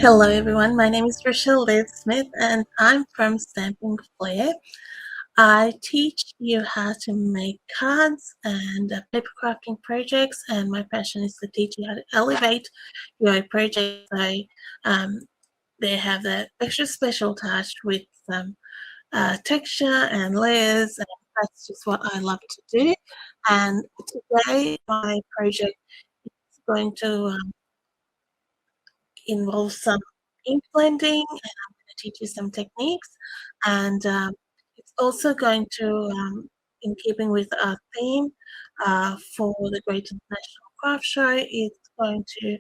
Hello everyone, my name is Rochelle Smith and I'm from Stampin. I teach you how to make cards and paper crafting projects, and my passion is to teach you how to elevate your project so they have that extra special touch with some texture and layers, and that's just what I love to do. And today my project is going to involve some ink blending, and I'm going to teach you some techniques. And it's also going to, in keeping with our theme for the Great International Craft Show, it's going to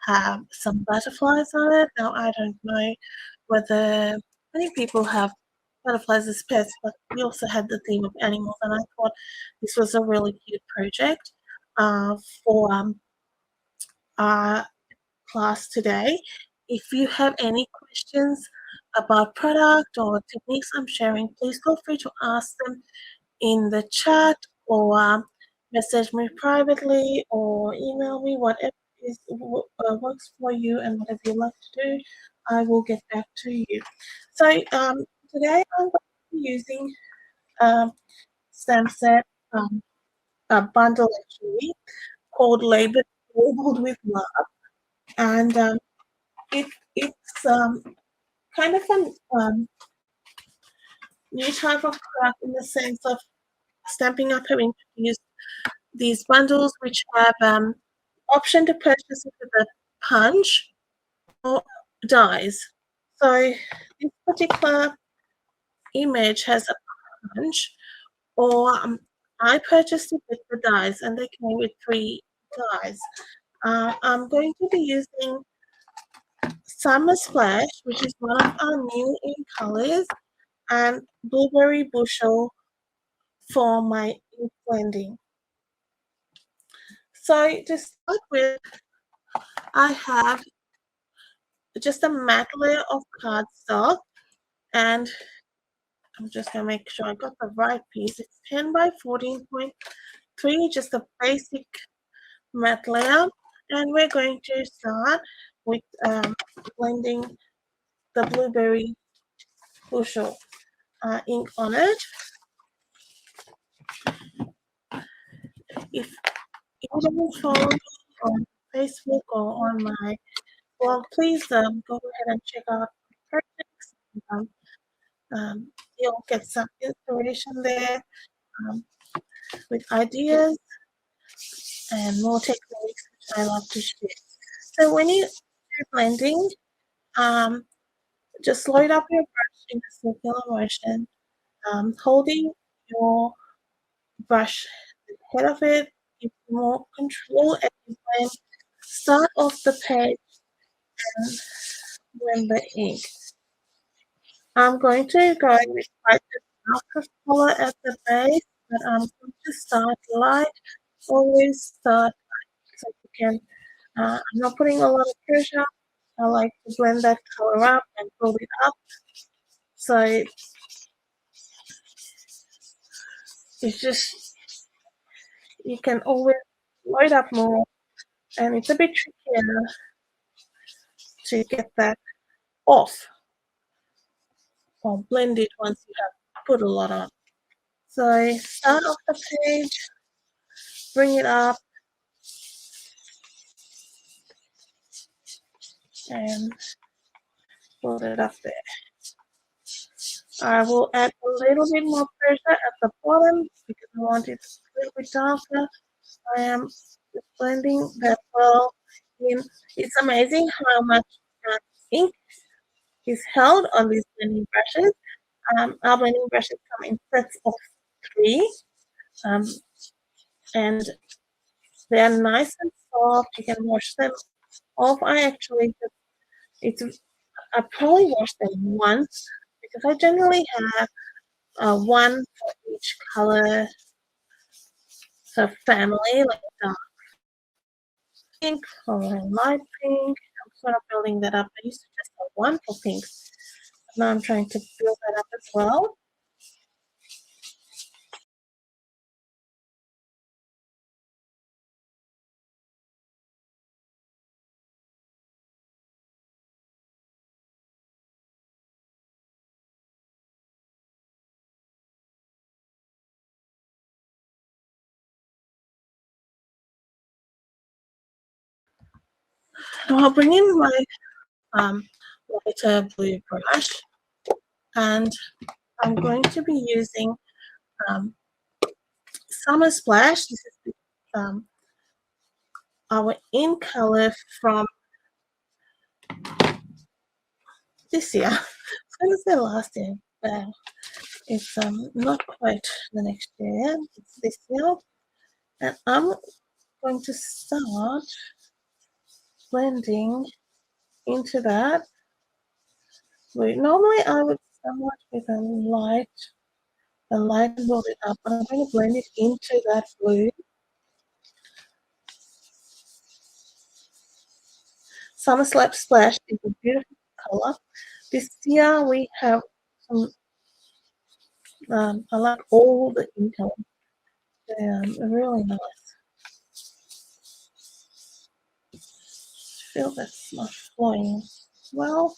have some butterflies on it. Now, I don't know whether many people have butterflies as pets, but we also had the theme of animals, and I thought this was a really cute project for our class today. If you have any questions about product or techniques I'm sharing, please feel free to ask them in the chat, or message me privately or email me, whatever works for you and whatever you like to do, I will get back to you. So today I'm going to be using stamp set, a bundle actually, called Labeled with Love. And it's kind of a new type of craft in the sense of Stampin' Up have introduced these bundles which have option to purchase it with a punch or dies. So this particular image has a punch, or I purchased it with the dies, and they came with 3 dies. I'm going to be using Summer Splash, which is one of our new ink colors, and Blueberry Bushel for my ink blending. So to start with, I have just a matte layer of cardstock, and I'm just going to make sure I got the right piece. It's 10 by 14.3, just a basic matte layer, and we're going to start with blending the Blueberry Bushel ink on it. If you don't follow me on Facebook or on my blog, please go ahead and check out my projects. You'll get some inspiration there with ideas and more techniques which I love to share. So when you do blending, just load up your brush in a circular motion, holding your brush ahead of it, give more control as you blend. Start off the page and blend the ink. I'm going to go with quite a darker color at the base, but I'm going to start light. Always start light so you can. I'm not putting a lot of pressure. I like to blend that color up and build it up. So it's just, you can always load up more, and it's a bit trickier to get that off or blend it once you have put a lot on. So start off the page, bring it up, and build it up there. I will add a little bit more pressure at the bottom because I want it a little bit darker. I am blending that well in. It's amazing how much ink is held on these blending brushes. Our blending brushes come in sets of 3, and they're nice and soft. You can wash them off. I probably wash them once because I generally have one for each color. So family, like dark pink or light pink. I'm sort of building that up. I used to just have one for pink. Now I'm trying to build that up as well. Now I'll bring in my lighter blue brush, and I'm going to be using um, Summer Splash. This is um, our in color from this year. I was going to say last year, but it's not quite the next year. It's this year, and I'm going to start blending into that. Normally I would start with a light and build it up, but I'm going to blend it into that blue. Summer Slap Splash is a beautiful color. This year we have some, I like all the ink colors. They're really nice. Feel that's not flowing well.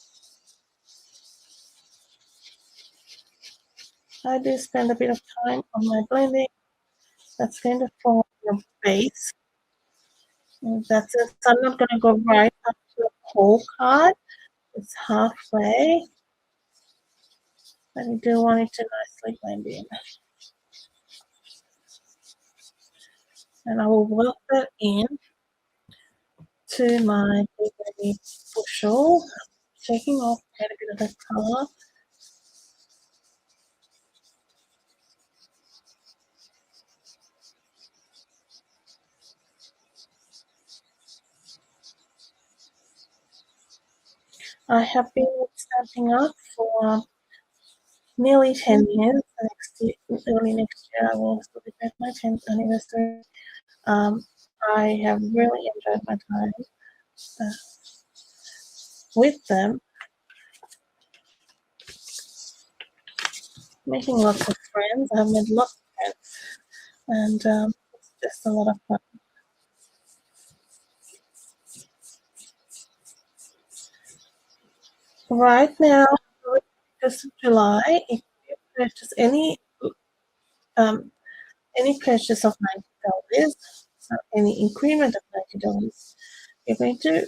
I do spend a bit of time on my blending. That's going to form your base. And that's it. So I'm not going to go right up to the whole card. It's halfway. But I do want it to nicely blend in. And I will work that in to my blueberry bushel, taking off quite a bit of the color. I have been Stampin' Up for nearly 10 years. Early next year, I will celebrate my 10th anniversary. I have really enjoyed my time uh, with them, making lots of friends. I've made lots of friends, and it's just a lot of fun. Right now, just July, if you purchase um, any purchase of $90, so any increment of $90, you're going to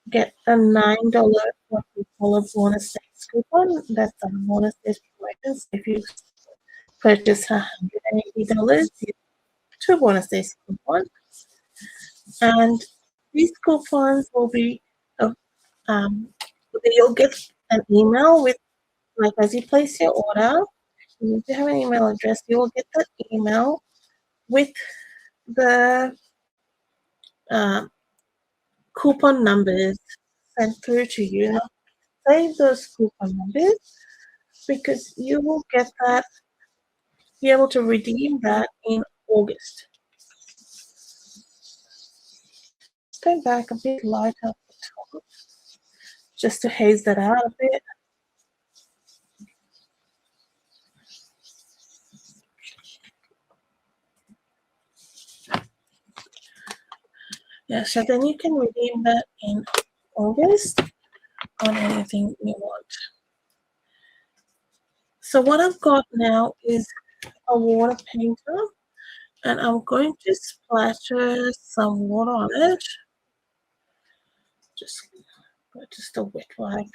get a $9 what we call a bonus days coupon. That's a bonus days promotions. If you purchase $180, you get two bonus days coupons, and these coupons will be um, you'll get an email with, like, as you place your order, you need to have an email address. You will get that email with the uh, coupon numbers sent through to you. Now, save those coupon numbers because you will get that, be able to redeem that in August. Let's go back a bit lighter at the top just to haze that out a bit. Yeah, so then you can redeem that in August on anything you want. So what I've got now is a water painter, and I'm going to splatter some water on it. Just a wet wipe,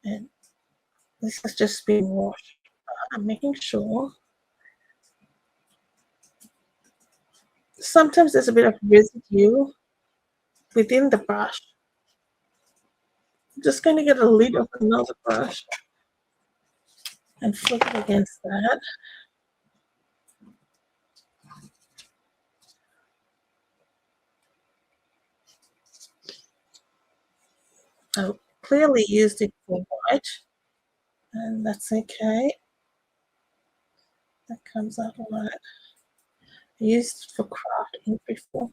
and this has just been washed. I'm making sure. Sometimes there's a bit of residue within the brush. I'm just going to get a lid of another brush and flick it against that. I clearly used it for white, and that's okay. That comes out all right. I used it for craft ink before.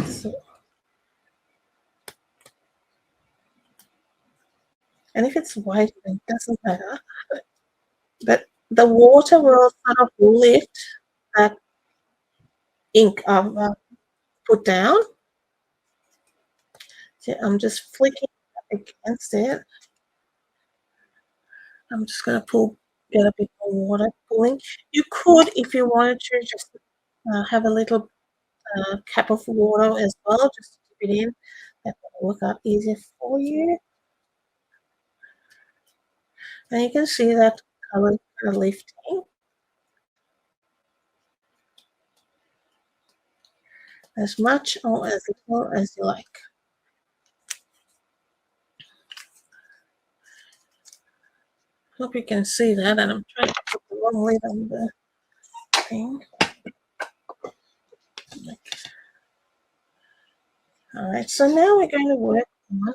So, and if it's white, it doesn't matter. But the water will sort of lift that ink I've put down. So I'm just flicking against it. I'm just going to get a bit more water pulling. You could, if you wanted to, just have a little a cup of water as well, just to dip it in. That will work out easier for you. And you can see that color kind of lifting as much or as little as you like. Hope you can see that, and I'm trying to put the wrong lid on the thing. All right, so now we're going to work on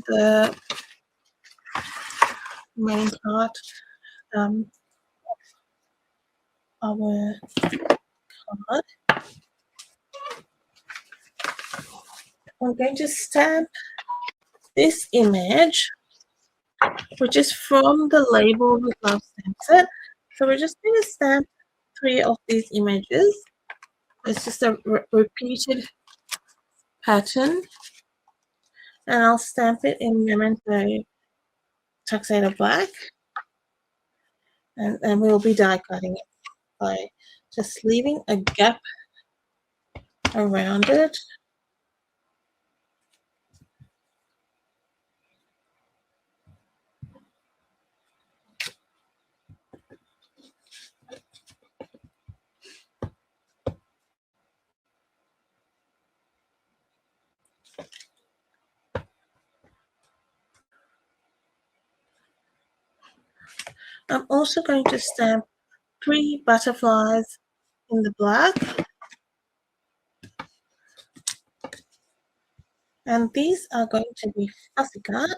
the main part of our card. I'm going to stamp this image, which is from the label with Love Stamp Set. So we're just going to stamp 3 of these images. It's just a repeated pattern, and I'll stamp it in Memento Tuxedo Black, and we'll be die cutting it by just leaving a gap around it. I'm also going to stamp 3 butterflies in the black, and these are going to be fussy cut.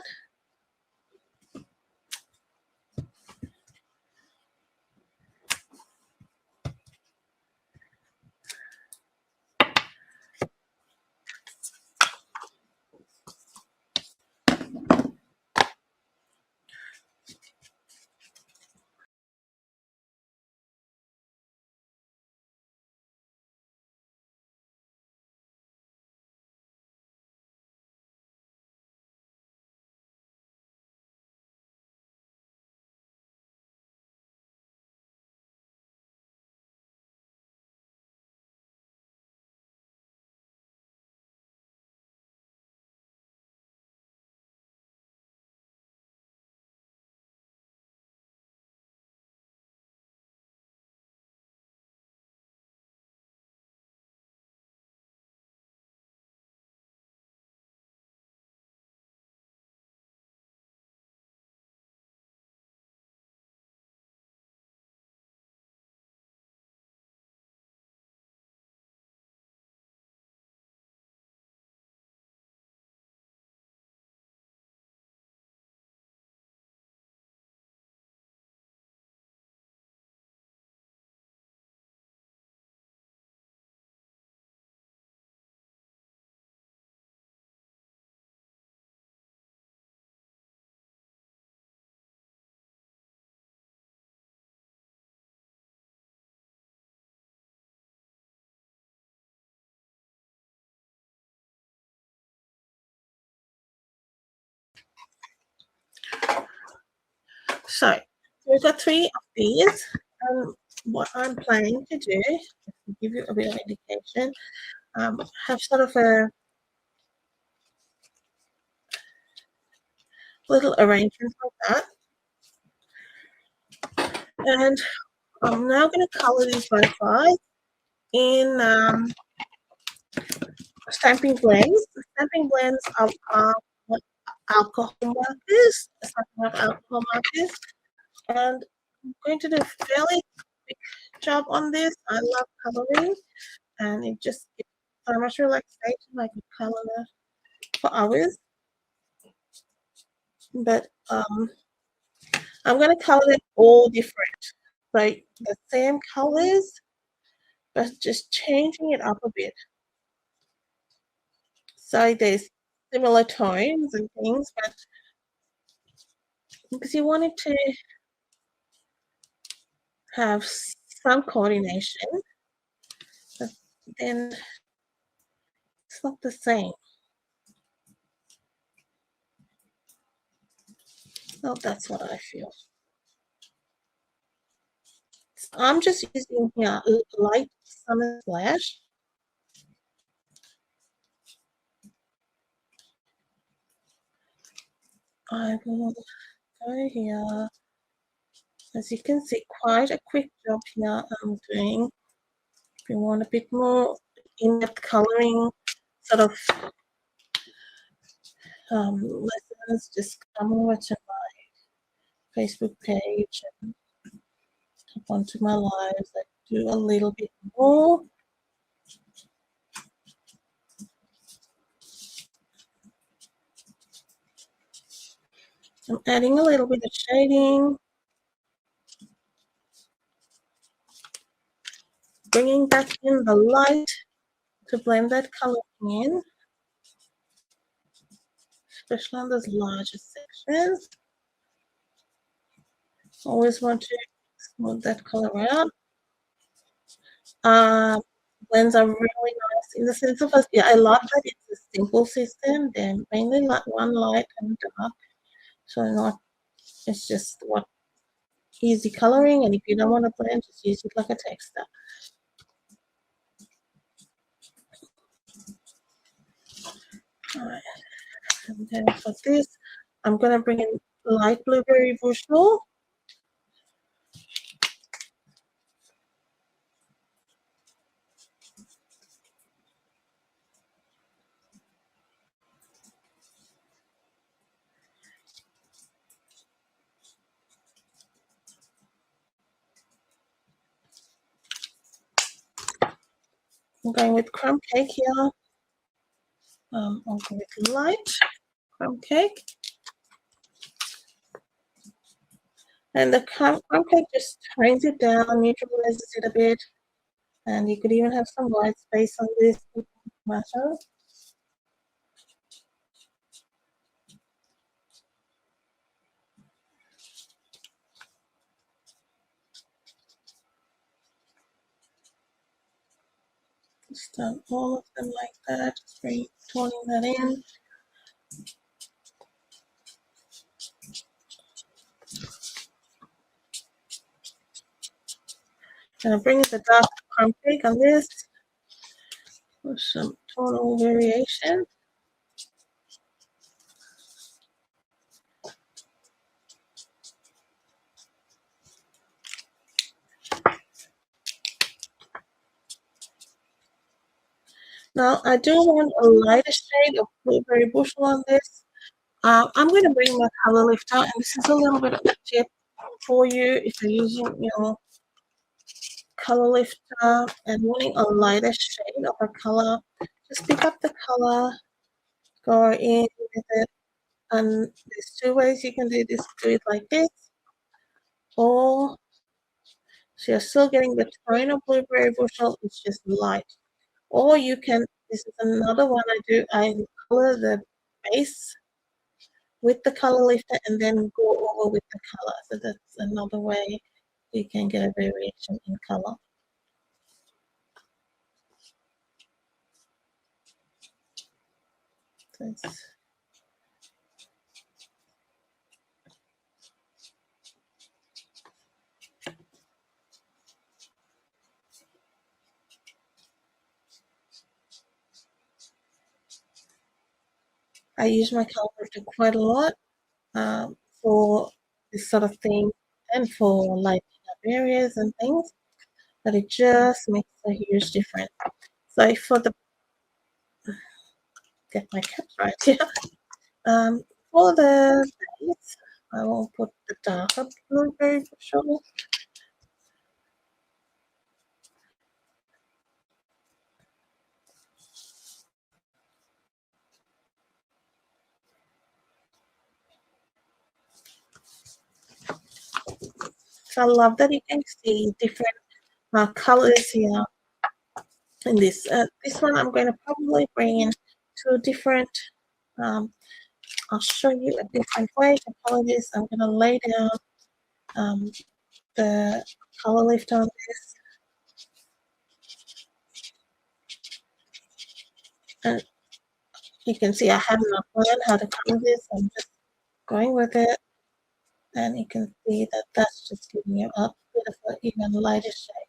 So we've got 3 of these. What I'm planning to do, to give you a bit of indication, have sort of a little arrangement like that. And I'm now going to color these butterflies in stamping blends. The stamping blends are alcohol markers, alcohol markers, and I'm going to do a fairly quick job on this. I love coloring, and it just gives so much relaxation. I can color for hours, but I'm going to color them all different, like the same colors, but just changing it up a bit. So there's similar tones and things, but because you wanted to have some coordination, but then it's not the same. No, that's what I feel. So I'm just using here light summer splash I will go here. As you can see, quite a quick job here I'm doing. If you want a bit more in-depth coloring sort of lessons, just come over to my Facebook page and hop onto my lives. I do a little bit more. I'm adding a little bit of shading, bringing back in the light to blend that color in, especially on those larger sections. Always want to smooth that color out. Blends are really nice in the sense of, yeah, I love that it's a simple system. They're mainly like one light and dark, so not, it's just what easy coloring. And if you don't want to blend, just use it like a texture. All right, and then for this, I'm gonna bring in light blueberry bushel. I'm going with crumb cake here. I'll go with light crumb cake. And the crumb cake just tones it down, neutralizes it a bit. And you could even have some white space on this matter. Just done all of them like that, just toning that in. Gonna bring the dark crumb cake on this for some tonal variation. Now I do want a lighter shade of blueberry bushel on this. I'm going to bring my color lifter, and this is a little bit of a tip for you if you're using your color lifter and wanting a lighter shade of a color. Just pick up the color, go in with it, and there's two ways you can do this. Do it like this, or so you're still getting the tone of blueberry bushel, it's just light. Or you can, this is another one I do, I color the base with the color lifter and then go over with the color. So that's another way you can get a variation in color. I use my color lifter quite a lot for this sort of thing and for lighting up areas and things, but it just makes a huge difference. So for the, get my caps right here. For the base, I will put the darker blueberry bushel. So I love that you can see different colors here in this. This one I'm going to probably bring in two different, I'll show you a different way to color this. I'm going to lay down the color lift on this. And you can see I have not learned how to color this. I'm just going with it. And you can see that that's just giving you a bit of an even lighter shade.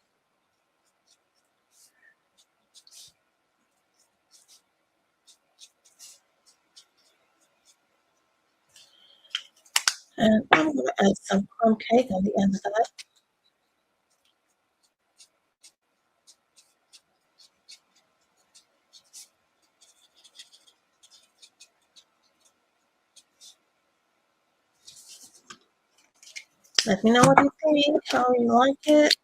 And I'm going to add some crumb cake on the end of that. Let me know what you think, how you like it.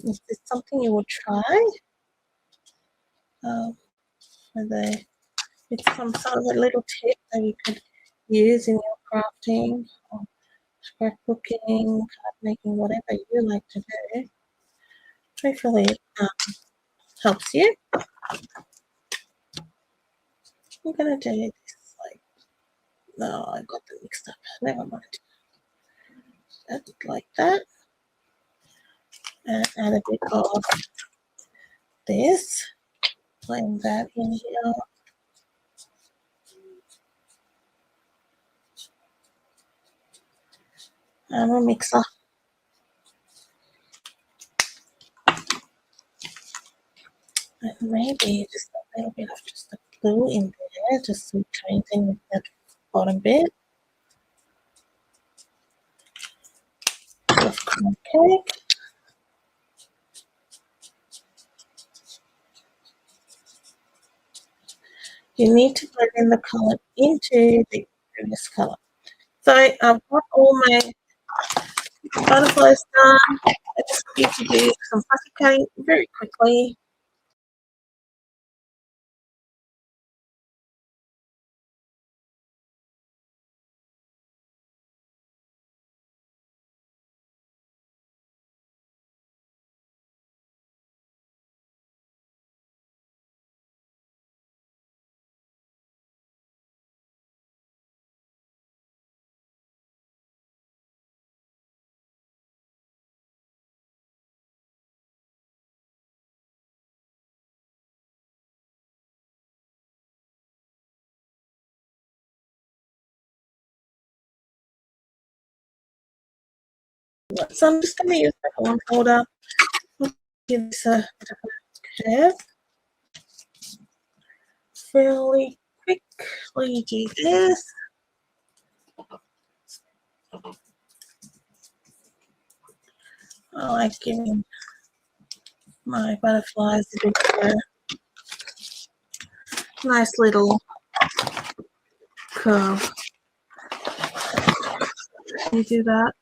Is this something you would try? It's some sort of a little tip that you could use in your crafting or scrapbooking, card making, whatever you like to do. Hopefully it helps you. I'm going to do this like, no, I got them mixed up. Never mind. That's like that. And add a bit of this. Blend that in here. And a mixer. And maybe just a little bit of just the glue in there, just to try thing with that bottom bit of crumb cake. You need to blend in the color into the previous color. So I've got all my butterflies done. I just need to do some plastic cutting very quickly. So I'm just going to use that one folder. Give this a bit of a curve. Fairly quickly do this. I like giving my butterflies a bit of a nice little curve. You do that.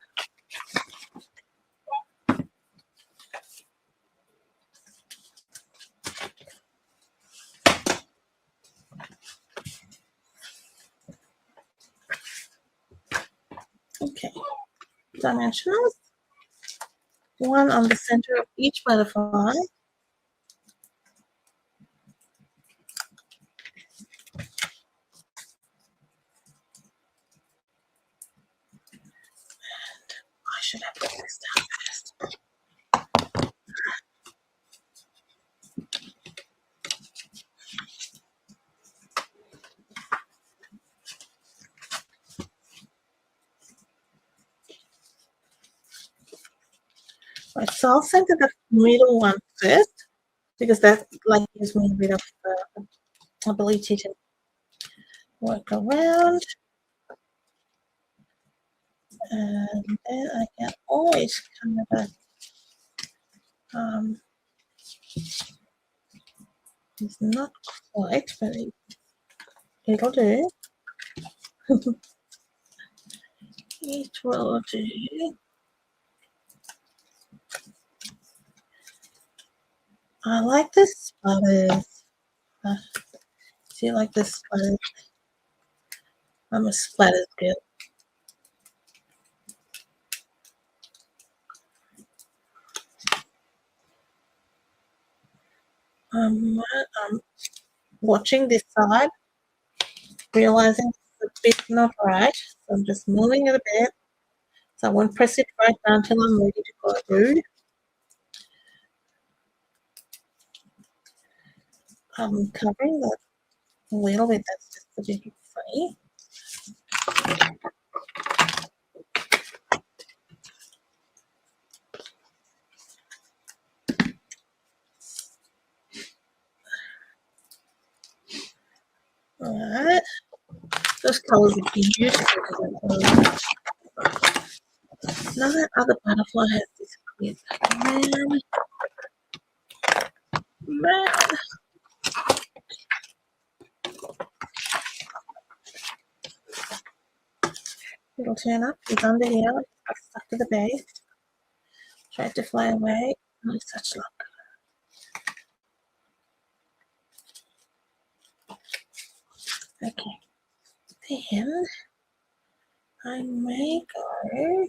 Okay, dimensionals. One on the center of each butterfly. I should have put this down first. Right, so I'll center the middle one first because that like gives me a bit of ability to work around. And then I can always kind of it's not quite, but it'll do. It will do. I like the splatters. Do you like the splatters? I'm a splatters girl. I'm watching this side, realizing it's a bit not right. So I'm just moving it a bit. So I won't press it right down until I'm ready to go through. I'm covering that a little bit. That's just a bit funny. Alright. Those colors are beautiful. Now that other butterfly has disappeared. Man, man. It'll turn up. It's under here. It's stuck to the base. Tried to fly away. No such luck. Okay. Then I may go.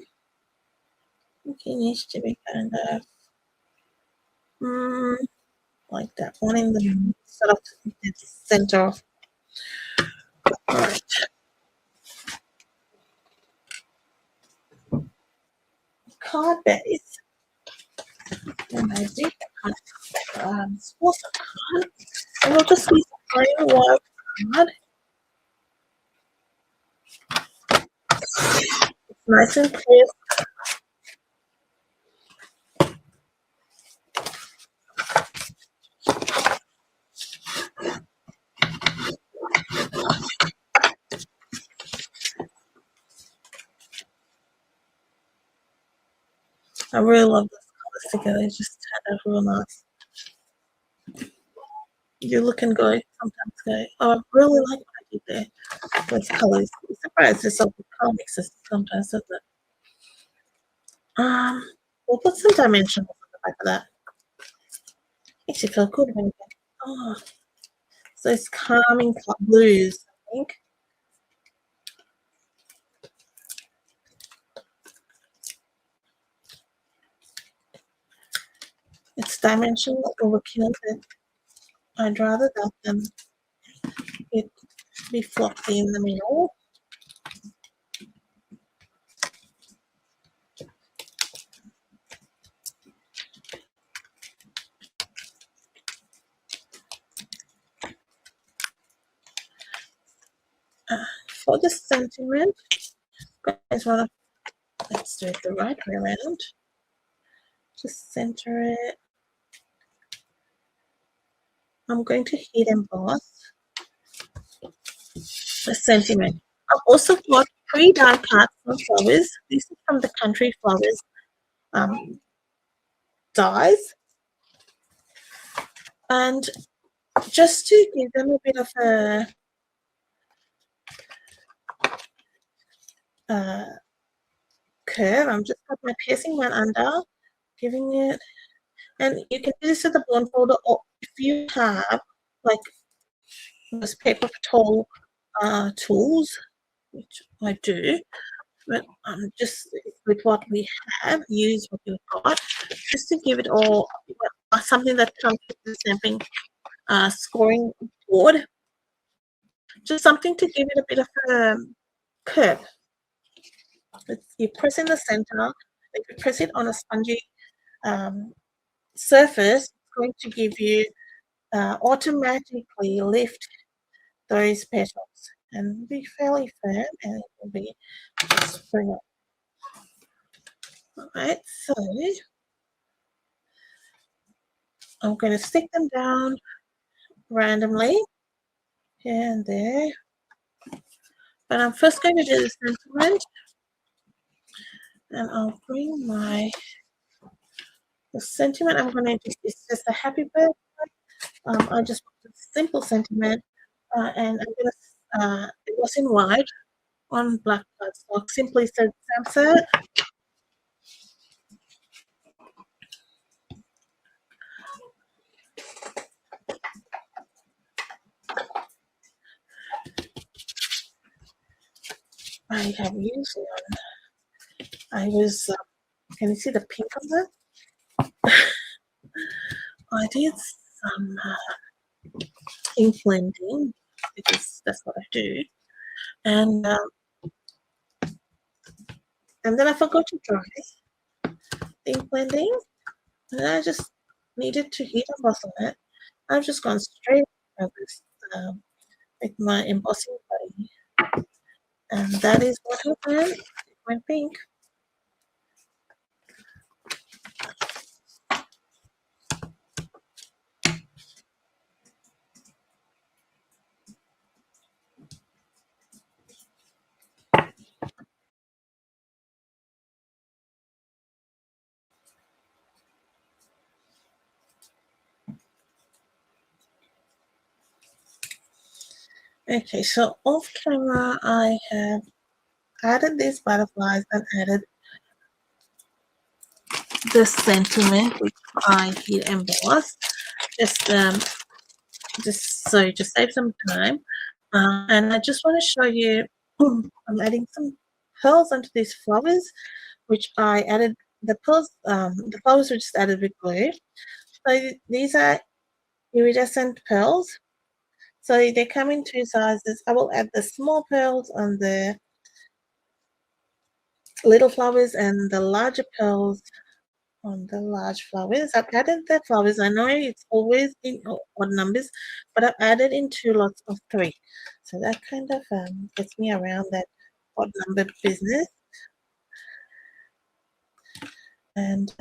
He needs to be kind of like that one in the sort of the center. All right. Card base. And I did source a card. And we'll just use a plain white card. It's nice and clear. I really love this colors together. It just turned out real nice. You look and go, sometimes go, oh, I really like what I did there. Those colors. I'm surprised there's some color mixes sometimes, doesn't it? We'll put some dimensionals on the back of that. Makes you feel good when you get, oh, so it's calming blues, I think. It's dimensional overkill, but I'd rather that than it be floppy in the middle. For the sentiment, guys, let's do it the right way around. Just center it. I'm going to hit emboss the sentiment. I've also got 3 die cuts from flowers. These are from the Country Flowers dies. And just to give them a bit of a curve, I'm just got my piercing one under, giving it, and you can do this with the bond folder, or if you have like those paper towel tools, which I do, but just with what we have, use what you've got, just to give it all something that comes with the stamping scoring board, just something to give it a bit of a curve. You press in the center, if you press it on a spongy surface, it's going to give you automatically lift those petals and be fairly firm, and it will be just bring up. All right, so I'm going to stick them down randomly here and there, but I'm first going to do the sentiment, and I'll bring the sentiment. I'm going to do this just a happy birthday. I just want a simple sentiment, and I'm going to it was in white on black cardstock. Simply said Samsa. I have used one. I was, can you see the pink on that? I did some ink blending because that's what I do, and then I forgot to dry ink blending, and I just needed to heat emboss on it. I've just gone straight with my embossing buddy, and that is what happened. It went pink. Okay, so off camera, I have added these butterflies and added the sentiment which I did emboss, just to save some time. And I just want to show you. I'm adding some pearls onto these flowers, which I added the pearls. The flowers were just added with glue. So these are iridescent pearls. So they come in two sizes. I will add the small pearls on the little flowers and the larger pearls on the large flowers. I've added the flowers. I know it's always in odd numbers, but I've added in two lots of three. So that kind of gets me around that odd numbered business. And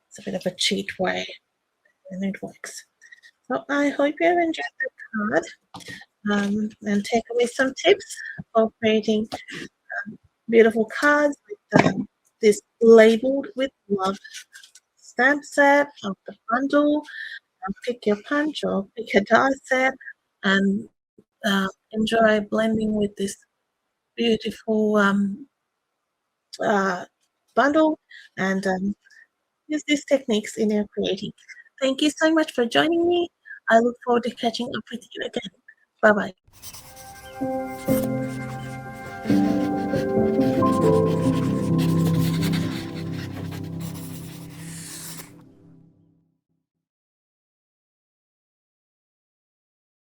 it's a bit of a cheat way, and it works. So I hope you have enjoyed the card and take away some tips for creating beautiful cards with this labeled with love stamp set of the bundle. Pick your punch or pick a die set and enjoy blending with this beautiful uh, bundle and use these techniques in your creating. Thank you so much for joining me. I look forward to catching up with you again. Bye bye.